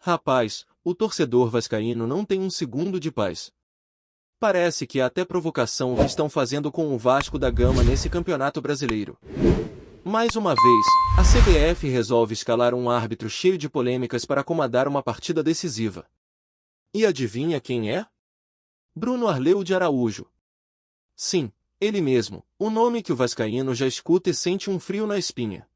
Rapaz, o torcedor vascaíno não tem um segundo de paz. Parece que até provocação estão fazendo com o Vasco da Gama nesse campeonato brasileiro. Mais uma vez, a CBF resolve escalar um árbitro cheio de polêmicas para comandar uma partida decisiva. E adivinha quem é? Bruno Arleu de Araújo. Sim, ele mesmo, o nome que o vascaíno já escuta e sente um frio na espinha.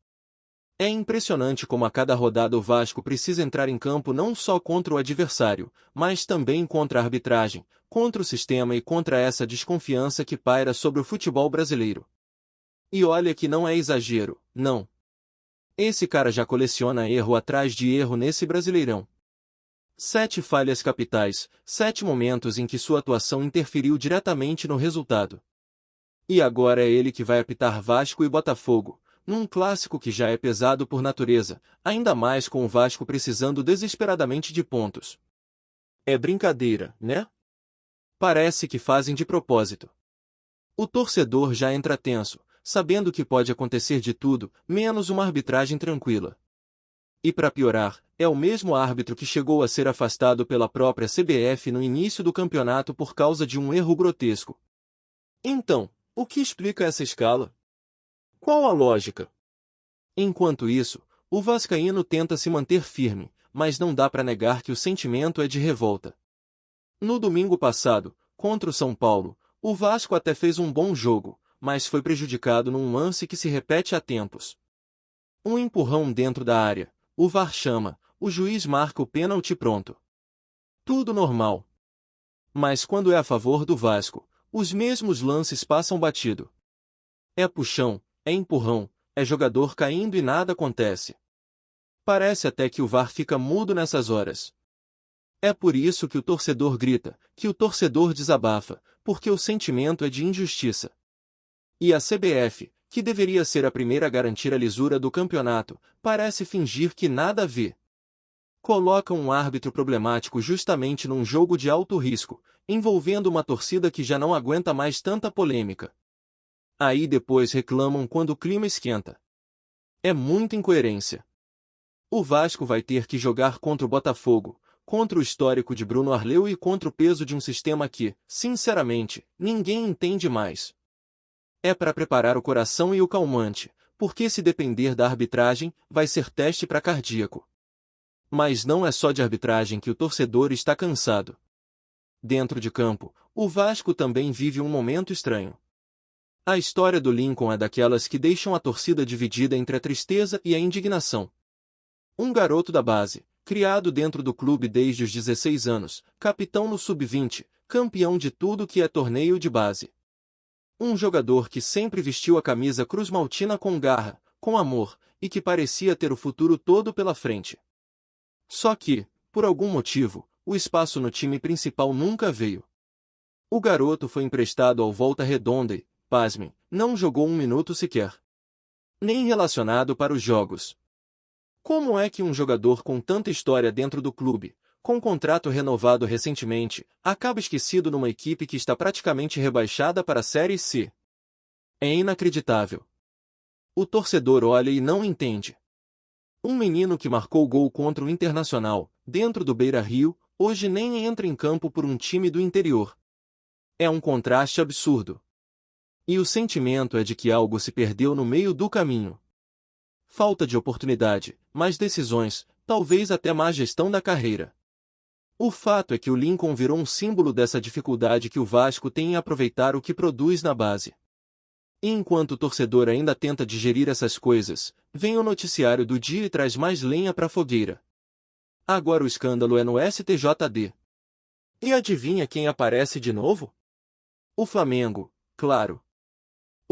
É impressionante como a cada rodada o Vasco precisa entrar em campo não só contra o adversário, mas também contra a arbitragem, contra o sistema e contra essa desconfiança que paira sobre o futebol brasileiro. E olha que não é exagero, não. Esse cara já coleciona erro atrás de erro nesse Brasileirão. 7 falhas capitais, 7 momentos em que sua atuação interferiu diretamente no resultado. E agora é ele que vai apitar Vasco e Botafogo, num clássico que já é pesado por natureza, ainda mais com o Vasco precisando desesperadamente de pontos. É brincadeira, né? Parece que fazem de propósito. O torcedor já entra tenso, sabendo que pode acontecer de tudo, menos uma arbitragem tranquila. E para piorar, é o mesmo árbitro que chegou a ser afastado pela própria CBF no início do campeonato por causa de um erro grotesco. Então, o que explica essa escala? Qual a lógica? Enquanto isso, o vascaíno tenta se manter firme, mas não dá para negar que o sentimento é de revolta. No domingo passado, contra o São Paulo, o Vasco até fez um bom jogo, mas foi prejudicado num lance que se repete há tempos. Um empurrão dentro da área, o VAR chama, o juiz marca o pênalti pronto. Tudo normal. Mas quando é a favor do Vasco, os mesmos lances passam batido. É puxão, é empurrão, é jogador caindo e nada acontece. Parece até que o VAR fica mudo nessas horas. É por isso que o torcedor grita, que o torcedor desabafa, porque o sentimento é de injustiça. E a CBF, que deveria ser a primeira a garantir a lisura do campeonato, parece fingir que nada vê. Coloca um árbitro problemático justamente num jogo de alto risco, envolvendo uma torcida que já não aguenta mais tanta polêmica. Aí depois reclamam quando o clima esquenta. É muita incoerência. O Vasco vai ter que jogar contra o Botafogo, contra o histórico de Bruno Arleu e contra o peso de um sistema que, sinceramente, ninguém entende mais. É para preparar o coração e o calmante, porque se depender da arbitragem, vai ser teste para cardíaco. Mas não é só de arbitragem que o torcedor está cansado. Dentro de campo, o Vasco também vive um momento estranho. A história do Lincoln é daquelas que deixam a torcida dividida entre a tristeza e a indignação. Um garoto da base, criado dentro do clube desde os 16 anos, capitão no sub-20, campeão de tudo que é torneio de base. Um jogador que sempre vestiu a camisa cruz-maltina com garra, com amor, e que parecia ter o futuro todo pela frente. Só que, por algum motivo, o espaço no time principal nunca veio. O garoto foi emprestado ao Volta Redonda e, pasmem, não jogou um minuto sequer. Nem relacionado para os jogos. Como é que um jogador com tanta história dentro do clube, com contrato renovado recentemente, acaba esquecido numa equipe que está praticamente rebaixada para a Série C? É inacreditável. O torcedor olha e não entende. Um menino que marcou gol contra o Internacional, dentro do Beira-Rio, hoje nem entra em campo por um time do interior. É um contraste absurdo. E o sentimento é de que algo se perdeu no meio do caminho. Falta de oportunidade, más decisões, talvez até má gestão da carreira. O fato é que o Lincoln virou um símbolo dessa dificuldade que o Vasco tem em aproveitar o que produz na base. E enquanto o torcedor ainda tenta digerir essas coisas, vem o noticiário do dia e traz mais lenha para a fogueira. Agora o escândalo é no STJD. E adivinha quem aparece de novo? O Flamengo, claro.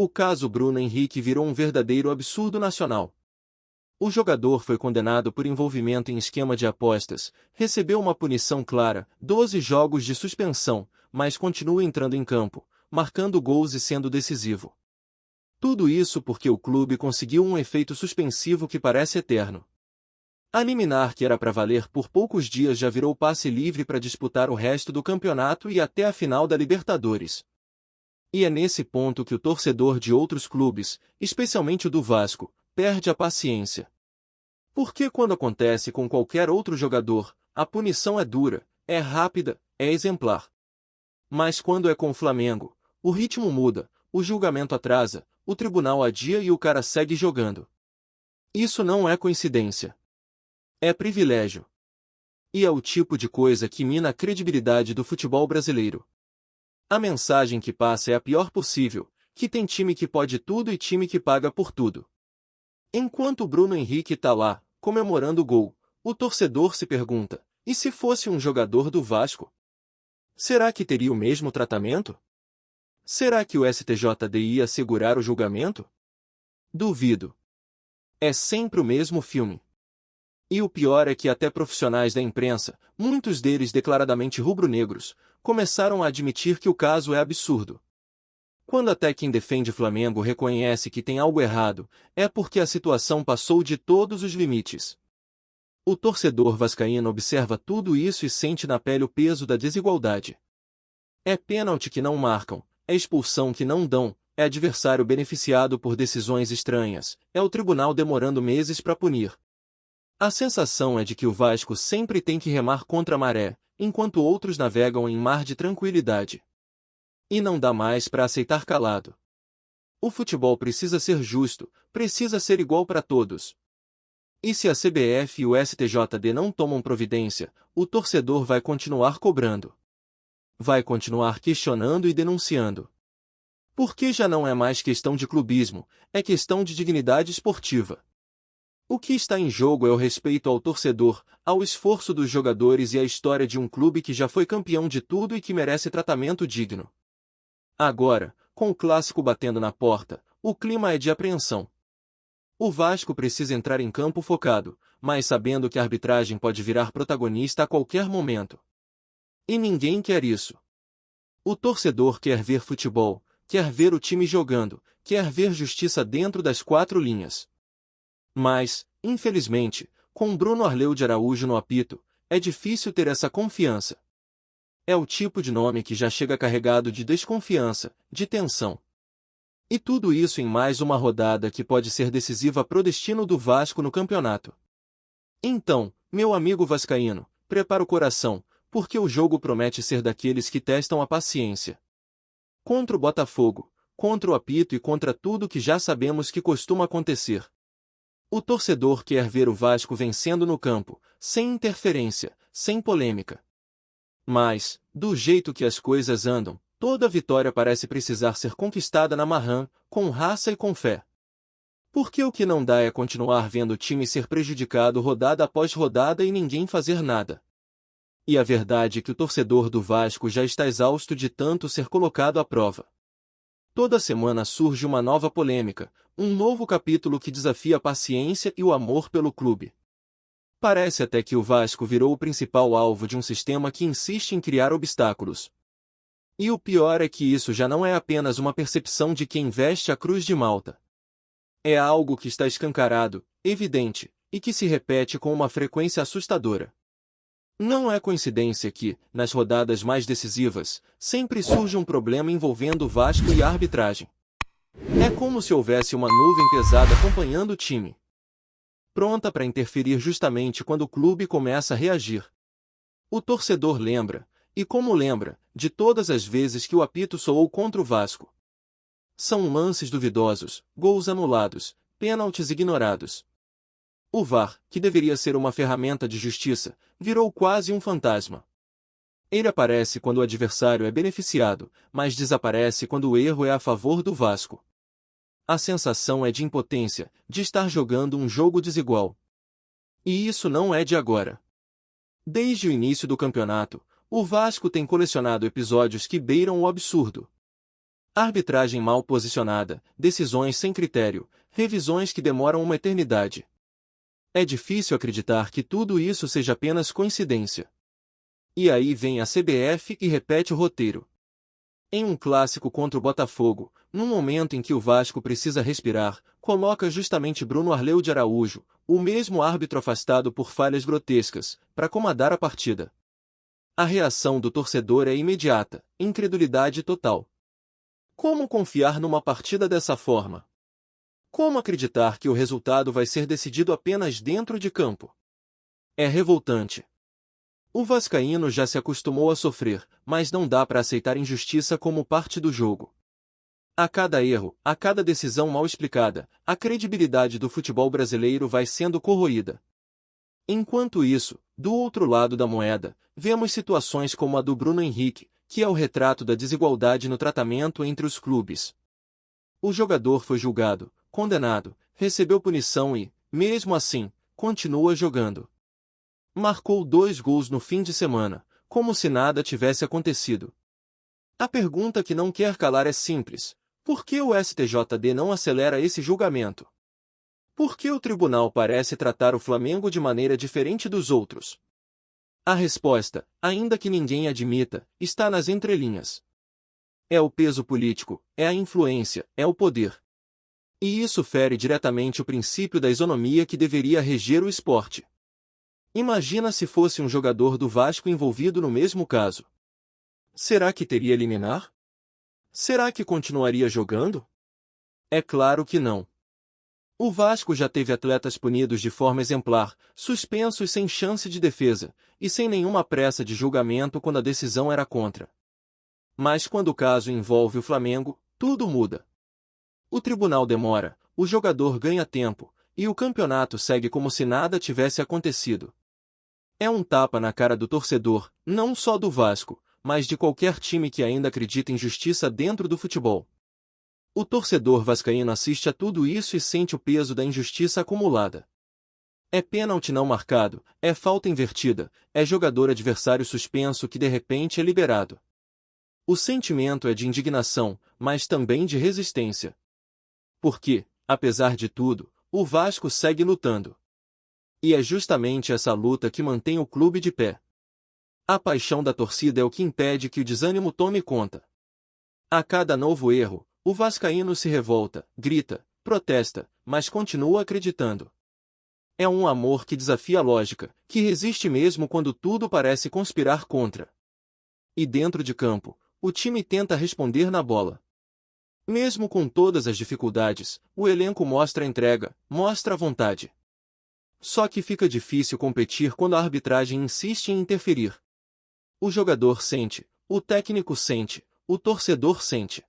O caso Bruno Henrique virou um verdadeiro absurdo nacional. O jogador foi condenado por envolvimento em esquema de apostas, recebeu uma punição clara, 12 jogos de suspensão, mas continua entrando em campo, marcando gols e sendo decisivo. Tudo isso porque o clube conseguiu um efeito suspensivo que parece eterno. A liminar que era para valer por poucos dias já virou passe livre para disputar o resto do campeonato e até a final da Libertadores. E é nesse ponto que o torcedor de outros clubes, especialmente o do Vasco, perde a paciência. Porque quando acontece com qualquer outro jogador, a punição é dura, é rápida, é exemplar. Mas quando é com o Flamengo, o ritmo muda, o julgamento atrasa, o tribunal adia e o cara segue jogando. Isso não é coincidência. É privilégio. E é o tipo de coisa que mina a credibilidade do futebol brasileiro. A mensagem que passa é a pior possível, que tem time que pode tudo e time que paga por tudo. Enquanto o Bruno Henrique tá lá, comemorando o gol, o torcedor se pergunta, e se fosse um jogador do Vasco? Será que teria o mesmo tratamento? Será que o STJD ia segurar o julgamento? Duvido. É sempre o mesmo filme. E o pior é que até profissionais da imprensa, muitos deles declaradamente rubro-negros, começaram a admitir que o caso é absurdo. Quando até quem defende Flamengo reconhece que tem algo errado, é porque a situação passou de todos os limites. O torcedor vascaíno observa tudo isso e sente na pele o peso da desigualdade. É pênalti que não marcam, é expulsão que não dão, é adversário beneficiado por decisões estranhas, é o tribunal demorando meses para punir. A sensação é de que o Vasco sempre tem que remar contra a maré, enquanto outros navegam em mar de tranquilidade. E não dá mais para aceitar calado. O futebol precisa ser justo, precisa ser igual para todos. E se a CBF e o STJD não tomam providência, o torcedor vai continuar cobrando. Vai continuar questionando e denunciando. Porque já não é mais questão de clubismo, é questão de dignidade esportiva. O que está em jogo é o respeito ao torcedor, ao esforço dos jogadores e à história de um clube que já foi campeão de tudo e que merece tratamento digno. Agora, com o clássico batendo na porta, o clima é de apreensão. O Vasco precisa entrar em campo focado, mas sabendo que a arbitragem pode virar protagonista a qualquer momento. E ninguém quer isso. O torcedor quer ver futebol, quer ver o time jogando, quer ver justiça dentro das quatro linhas. Mas, infelizmente, com Bruno Arleu de Araújo no apito, é difícil ter essa confiança. É o tipo de nome que já chega carregado de desconfiança, de tensão. E tudo isso em mais uma rodada que pode ser decisiva pro destino do Vasco no campeonato. Então, meu amigo vascaíno, prepara o coração, porque o jogo promete ser daqueles que testam a paciência. Contra o Botafogo, contra o apito e contra tudo que já sabemos que costuma acontecer. O torcedor quer ver o Vasco vencendo no campo, sem interferência, sem polêmica. Mas, do jeito que as coisas andam, toda vitória parece precisar ser conquistada na marrã, com raça e com fé. Porque o que não dá é continuar vendo o time ser prejudicado rodada após rodada e ninguém fazer nada. E a verdade é que o torcedor do Vasco já está exausto de tanto ser colocado à prova. Toda semana surge uma nova polêmica, um novo capítulo que desafia a paciência e o amor pelo clube. Parece até que o Vasco virou o principal alvo de um sistema que insiste em criar obstáculos. E o pior é que isso já não é apenas uma percepção de quem veste a cruz de Malta. É algo que está escancarado, evidente, e que se repete com uma frequência assustadora. Não é coincidência que, nas rodadas mais decisivas, sempre surge um problema envolvendo o Vasco e a arbitragem. É como se houvesse uma nuvem pesada acompanhando o time, pronta para interferir justamente quando o clube começa a reagir. O torcedor lembra, e como lembra, de todas as vezes que o apito soou contra o Vasco. São lances duvidosos, gols anulados, pênaltis ignorados. O VAR, que deveria ser uma ferramenta de justiça, virou quase um fantasma. Ele aparece quando o adversário é beneficiado, mas desaparece quando o erro é a favor do Vasco. A sensação é de impotência, de estar jogando um jogo desigual. E isso não é de agora. Desde o início do campeonato, o Vasco tem colecionado episódios que beiram o absurdo. Arbitragem mal posicionada, decisões sem critério, revisões que demoram uma eternidade. É difícil acreditar que tudo isso seja apenas coincidência. E aí vem a CBF e repete o roteiro. Em um clássico contra o Botafogo, num momento em que o Vasco precisa respirar, coloca justamente Bruno Arleu de Araújo, o mesmo árbitro afastado por falhas grotescas, para comandar a partida. A reação do torcedor é imediata, incredulidade total. Como confiar numa partida dessa forma? Como acreditar que o resultado vai ser decidido apenas dentro de campo? É revoltante. O vascaíno já se acostumou a sofrer, mas não dá para aceitar injustiça como parte do jogo. A cada erro, a cada decisão mal explicada, a credibilidade do futebol brasileiro vai sendo corroída. Enquanto isso, do outro lado da moeda, vemos situações como a do Bruno Henrique, que é o retrato da desigualdade no tratamento entre os clubes. O jogador foi julgado, condenado, recebeu punição e, mesmo assim, continua jogando. Marcou 2 gols no fim de semana, como se nada tivesse acontecido. A pergunta que não quer calar é simples: por que o STJD não acelera esse julgamento? Por que o tribunal parece tratar o Flamengo de maneira diferente dos outros? A resposta, ainda que ninguém admita, está nas entrelinhas. É o peso político, é a influência, é o poder. E isso fere diretamente o princípio da isonomia que deveria reger o esporte. Imagina se fosse um jogador do Vasco envolvido no mesmo caso. Será que teria liminar? Será que continuaria jogando? É claro que não. O Vasco já teve atletas punidos de forma exemplar, suspensos sem chance de defesa, e sem nenhuma pressa de julgamento quando a decisão era contra. Mas quando o caso envolve o Flamengo, tudo muda. O tribunal demora, o jogador ganha tempo, e o campeonato segue como se nada tivesse acontecido. É um tapa na cara do torcedor, não só do Vasco, mas de qualquer time que ainda acredita em justiça dentro do futebol. O torcedor vascaíno assiste a tudo isso e sente o peso da injustiça acumulada. É pênalti não marcado, é falta invertida, é jogador adversário suspenso que de repente é liberado. O sentimento é de indignação, mas também de resistência. Porque, apesar de tudo, o Vasco segue lutando. E é justamente essa luta que mantém o clube de pé. A paixão da torcida é o que impede que o desânimo tome conta. A cada novo erro, o vascaíno se revolta, grita, protesta, mas continua acreditando. É um amor que desafia a lógica, que resiste mesmo quando tudo parece conspirar contra. E dentro de campo, o time tenta responder na bola. Mesmo com todas as dificuldades, o elenco mostra entrega, mostra vontade. Só que fica difícil competir quando a arbitragem insiste em interferir. O jogador sente, o técnico sente, o torcedor sente.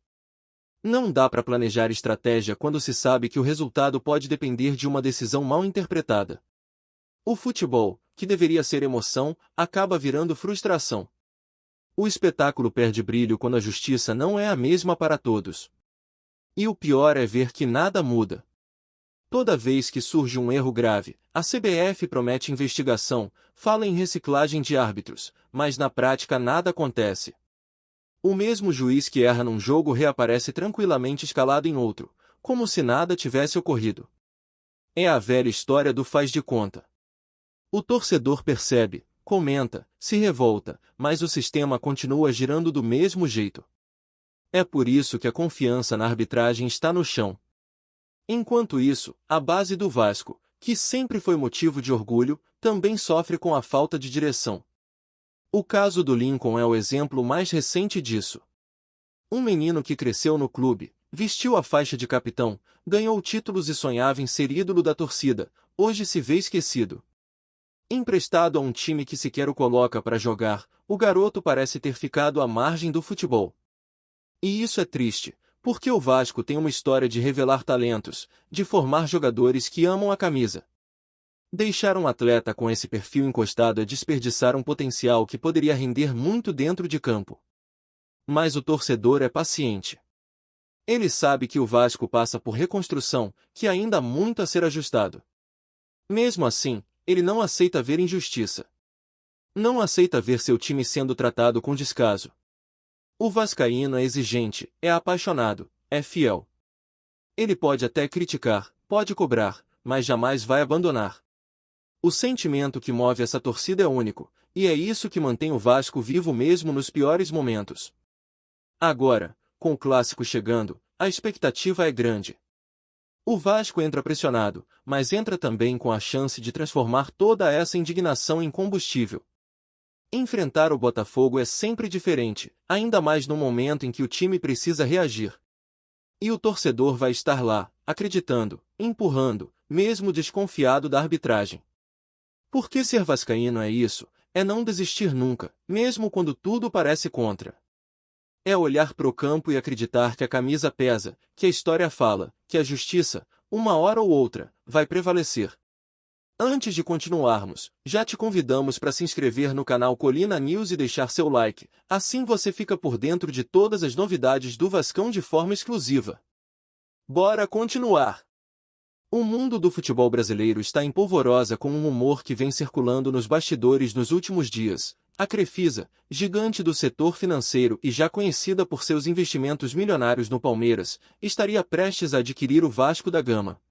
Não dá para planejar estratégia quando se sabe que o resultado pode depender de uma decisão mal interpretada. O futebol, que deveria ser emoção, acaba virando frustração. O espetáculo perde brilho quando a justiça não é a mesma para todos. E o pior é ver que nada muda. Toda vez que surge um erro grave, a CBF promete investigação, fala em reciclagem de árbitros, mas na prática nada acontece. O mesmo juiz que erra num jogo reaparece tranquilamente escalado em outro, como se nada tivesse ocorrido. É a velha história do faz de conta. O torcedor percebe, comenta, se revolta, mas o sistema continua girando do mesmo jeito. É por isso que a confiança na arbitragem está no chão. Enquanto isso, a base do Vasco, que sempre foi motivo de orgulho, também sofre com a falta de direção. O caso do Lincoln é o exemplo mais recente disso. Um menino que cresceu no clube, vestiu a faixa de capitão, ganhou títulos e sonhava em ser ídolo da torcida, hoje se vê esquecido. Emprestado a um time que sequer o coloca para jogar, o garoto parece ter ficado à margem do futebol. E isso é triste, porque o Vasco tem uma história de revelar talentos, de formar jogadores que amam a camisa. Deixar um atleta com esse perfil encostado é desperdiçar um potencial que poderia render muito dentro de campo. Mas o torcedor é paciente. Ele sabe que o Vasco passa por reconstrução, que ainda há muito a ser ajustado. Mesmo assim, ele não aceita ver injustiça. Não aceita ver seu time sendo tratado com descaso. O vascaíno é exigente, é apaixonado, é fiel. Ele pode até criticar, pode cobrar, mas jamais vai abandonar. O sentimento que move essa torcida é único, e é isso que mantém o Vasco vivo mesmo nos piores momentos. Agora, com o clássico chegando, a expectativa é grande. O Vasco entra pressionado, mas entra também com a chance de transformar toda essa indignação em combustível. Enfrentar o Botafogo é sempre diferente, ainda mais no momento em que o time precisa reagir. E o torcedor vai estar lá, acreditando, empurrando, mesmo desconfiado da arbitragem. Porque ser vascaíno é isso, é não desistir nunca, mesmo quando tudo parece contra. É olhar pro campo e acreditar que a camisa pesa, que a história fala, que a justiça, uma hora ou outra, vai prevalecer. Antes de continuarmos, já te convidamos para se inscrever no canal Colina News e deixar seu like, assim você fica por dentro de todas as novidades do Vascão de forma exclusiva. Bora continuar! O mundo do futebol brasileiro está em polvorosa com um rumor que vem circulando nos bastidores nos últimos dias. A Crefisa, gigante do setor financeiro e já conhecida por seus investimentos milionários no Palmeiras, estaria prestes a adquirir o Vasco da Gama.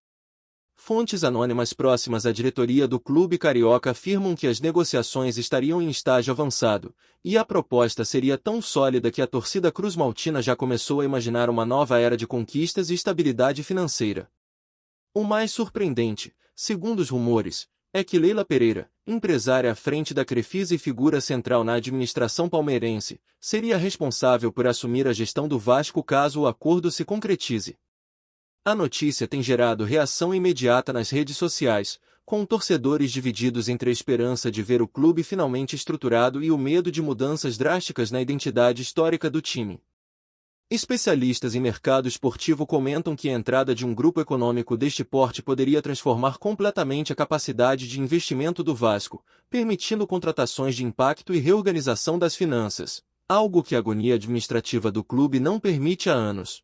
Fontes anônimas próximas à diretoria do clube carioca afirmam que as negociações estariam em estágio avançado, e a proposta seria tão sólida que a torcida cruz-maltina já começou a imaginar uma nova era de conquistas e estabilidade financeira. O mais surpreendente, segundo os rumores, é que Leila Pereira, empresária à frente da Crefisa e figura central na administração palmeirense, seria responsável por assumir a gestão do Vasco caso o acordo se concretize. A notícia tem gerado reação imediata nas redes sociais, com torcedores divididos entre a esperança de ver o clube finalmente estruturado e o medo de mudanças drásticas na identidade histórica do time. Especialistas em mercado esportivo comentam que a entrada de um grupo econômico deste porte poderia transformar completamente a capacidade de investimento do Vasco, permitindo contratações de impacto e reorganização das finanças, algo que a agonia administrativa do clube não permite há anos.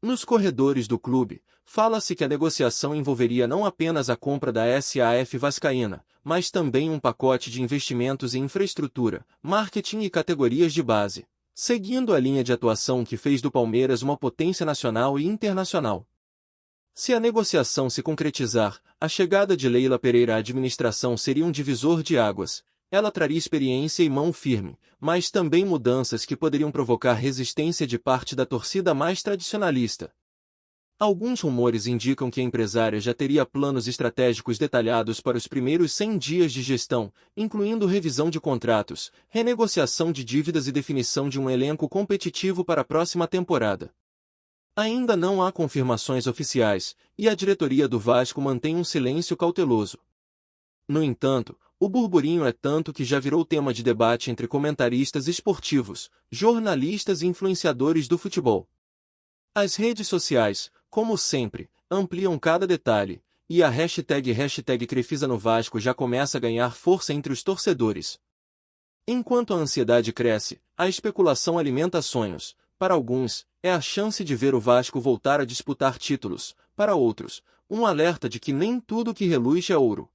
Nos corredores do clube, fala-se que a negociação envolveria não apenas a compra da SAF Vascaína, mas também um pacote de investimentos em infraestrutura, marketing e categorias de base, seguindo a linha de atuação que fez do Palmeiras uma potência nacional e internacional. Se a negociação se concretizar, a chegada de Leila Pereira à administração seria um divisor de águas. Ela traria experiência e mão firme, mas também mudanças que poderiam provocar resistência de parte da torcida mais tradicionalista. Alguns rumores indicam que a empresária já teria planos estratégicos detalhados para os primeiros 100 dias de gestão, incluindo revisão de contratos, renegociação de dívidas e definição de um elenco competitivo para a próxima temporada. Ainda não há confirmações oficiais, e a diretoria do Vasco mantém um silêncio cauteloso. No entanto, o burburinho é tanto que já virou tema de debate entre comentaristas esportivos, jornalistas e influenciadores do futebol. As redes sociais, como sempre, ampliam cada detalhe, e a hashtag Crefisa no Vasco já começa a ganhar força entre os torcedores. Enquanto a ansiedade cresce, a especulação alimenta sonhos. Para alguns, é a chance de ver o Vasco voltar a disputar títulos, para outros, um alerta de que nem tudo que reluz é ouro.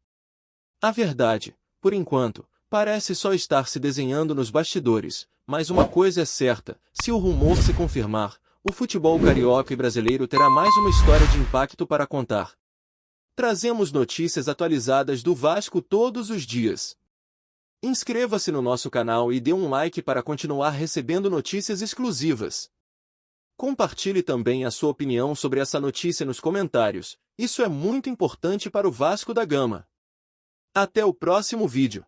A verdade, por enquanto, parece só estar se desenhando nos bastidores, mas uma coisa é certa, se o rumor se confirmar, o futebol carioca e brasileiro terá mais uma história de impacto para contar. Trazemos notícias atualizadas do Vasco todos os dias. Inscreva-se no nosso canal e dê um like para continuar recebendo notícias exclusivas. Compartilhe também a sua opinião sobre essa notícia nos comentários, isso é muito importante para o Vasco da Gama. Até o próximo vídeo.